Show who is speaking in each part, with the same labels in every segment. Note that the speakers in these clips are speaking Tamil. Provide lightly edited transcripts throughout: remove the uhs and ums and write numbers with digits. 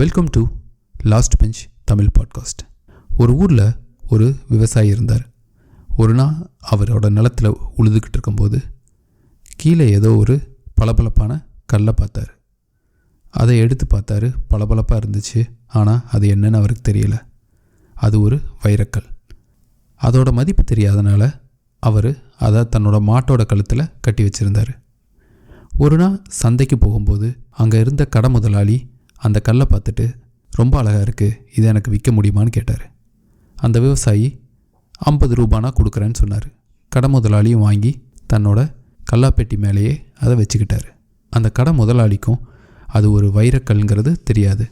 Speaker 1: Welcome to last bench Tamil podcast. ஒரு ஊரில் ஒரு விவசாயி இருந்தார். ஒரு நாள் அவரோட நிலத்தில் உழுதுகிட்டு இருக்கும்போது கீழே ஏதோ ஒரு பளபளப்பான கல்லை பார்த்தார். அதை எடுத்து பார்த்தாரு. பளபளப்பாக இருந்துச்சு, ஆனால் அது என்னன்னு அவருக்கு தெரியல. அது ஒரு வைரக்கல். அதோட மதிப்பு தெரியாதனால அவர் அதை தன்னோட மாட்டோட கழுத்தில் கட்டி வச்சுருந்தார். ஒரு நாள் சந்தைக்கு போகும்போது அங்கே இருந்த கடை முதலாளி அந்த கல்லை பார்த்துட்டு, ரொம்ப அழகாக இருக்குது, இதை எனக்கு விற்க முடியுமான்னு கேட்டார். அந்த விவசாயி 50 ரூபானா கொடுக்குறேன்னு சொன்னார். கடை முதலாளியும் வாங்கி தன்னோட கல்லாப்பெட்டி மேலேயே அதை வச்சுக்கிட்டார். அந்த கடை முதலாளிக்கும் அது ஒரு வைரக்கல்ங்கிறது தெரியாது.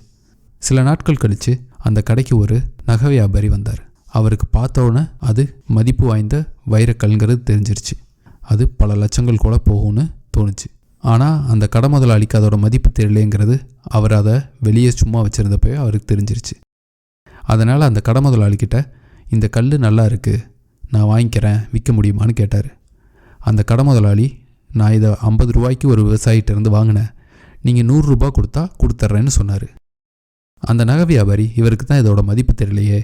Speaker 1: சில நாட்கள் கழித்து அந்த கடைக்கு ஒரு நகை வியாபாரி வந்தார். அவருக்கு பார்த்தோன்னே அது மதிப்பு வாய்ந்த வைரக்கல்ங்கிறது தெரிஞ்சிருச்சு. அது பல லட்சங்கள் கூட போகும்னு தோணுச்சு. ஆனால் அந்த கடை முதலாளிக்கு அதோட மதிப்பு தெரியலேங்கிறது அவர் அதை வெளியே சும்மா வச்சுருந்தப்போ அவருக்கு தெரிஞ்சிருச்சு. அதனால் அந்த கடை முதலாளிக்கிட்ட, இந்த கல் நல்லா இருக்குது, நான் வாங்கிக்கிறேன், விற்க முடியுமான்னு கேட்டார். அந்த கடை முதலாளி, நான் இதை 50 ரூபாய்க்கு ஒரு விவசாயிகிட்டேருந்து வாங்கினேன், நீங்கள் 100 ரூபா கொடுத்தா கொடுத்துட்றேன்னு சொன்னார். அந்த நகை வியாபாரி, இவருக்கு தான் இதோட மதிப்பு தெரியலையே,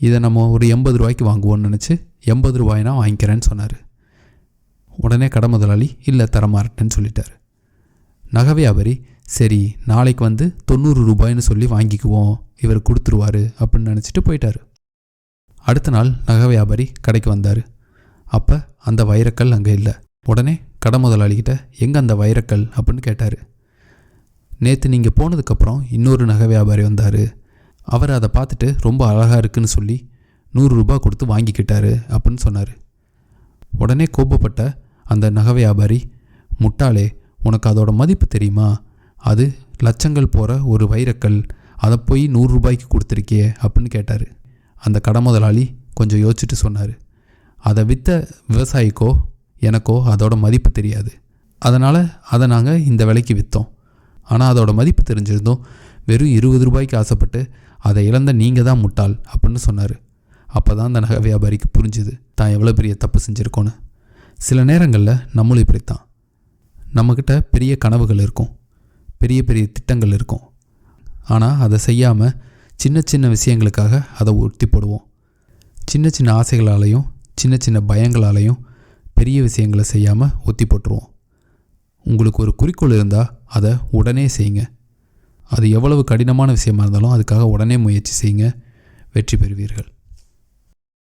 Speaker 1: இதை நம்ம ஒரு 80 ரூபாய்க்கு வாங்குவோன்னு நினச்சி 80 ரூபாய்னா வாங்கிக்கிறேன்னு சொன்னார். உடனே கடை முதலாளி, இல்லை தரமாட்டேன்னு சொல்லிட்டார். நகை வியாபாரி, சரி நாளைக்கு வந்து 90 ரூபாய்னு சொல்லி வாங்கிக்குவோம், இவர் கொடுத்துருவார் அப்படின்னு நினச்சிட்டு போயிட்டார். அடுத்த நாள் நகை வியாபாரி கடைக்கு வந்தார். அப்போ அந்த வைரக்கல் அங்கே இல்லை. உடனே கடை முதலாளிகிட்ட, எங்கே அந்த வைரக்கல் அப்படின்னு கேட்டார். நேற்று நீங்கள் போனதுக்கப்புறம் இன்னொரு நகை வியாபாரி வந்தார், அவர் அதை பார்த்துட்டு ரொம்ப அழகாக இருக்குன்னு சொல்லி 100 ரூபா கொடுத்து வாங்கிக்கிட்டாரு அப்படின்னு சொன்னார். உடனே கோபப்பட்ட அந்த நகை வியாபாரி, முட்டாளே, உனக்கு அதோட மதிப்பு தெரியுமா? அது லட்சங்கள் போகிற ஒரு வைரக்கல், அதை போய் 100 ரூபாய்க்கு கொடுத்துருக்கியே அப்படின்னு கேட்டார். அந்த கடை முதலாளி கொஞ்சம் யோசிச்சுட்டு சொன்னார், அதை விற்ற விவசாயிக்கோ எனக்கோ அதோட மதிப்பு தெரியாது, அதனால் அதை நாங்கள் இந்த விலைக்கு விற்றோம். ஆனால் அதோட மதிப்பு தெரிஞ்சிருந்தோம் வெறும் 20 ரூபாய்க்கு ஆசைப்பட்டு அதை இழந்த நீங்கள் தான் முட்டாள் அப்படின்னு சொன்னார். அப்போ தான் அந்த நகை வியாபாரிக்கு புரிஞ்சுது தான் எவ்வளோ பெரிய தப்பு செஞ்சுருக்கோன்னு. சில நேரங்களில் நம்மளும் இப்படித்தான். நம்மக்கிட்ட பெரிய கனவுகள் இருக்கும், பெரிய பெரிய திட்டங்கள் இருக்கும், ஆனால் அதை செய்யாமல் சின்ன சின்ன விஷயங்களுக்காக அதை ஒட்டி போடுவோம். சின்ன சின்ன ஆசைகளாலையும் சின்ன சின்ன பயங்களாலையும் பெரிய விஷயங்களை செய்யாமல் ஒத்தி போட்டுருவோம். உங்களுக்கு ஒரு குறிக்கோள் இருந்தால் அதை உடனே செய்யுங்க. அது எவ்வளவு கடினமான விஷயமா இருந்தாலும் அதுக்காக உடனே முயற்சி செய்யுங்க, வெற்றி பெறுவீர்கள்.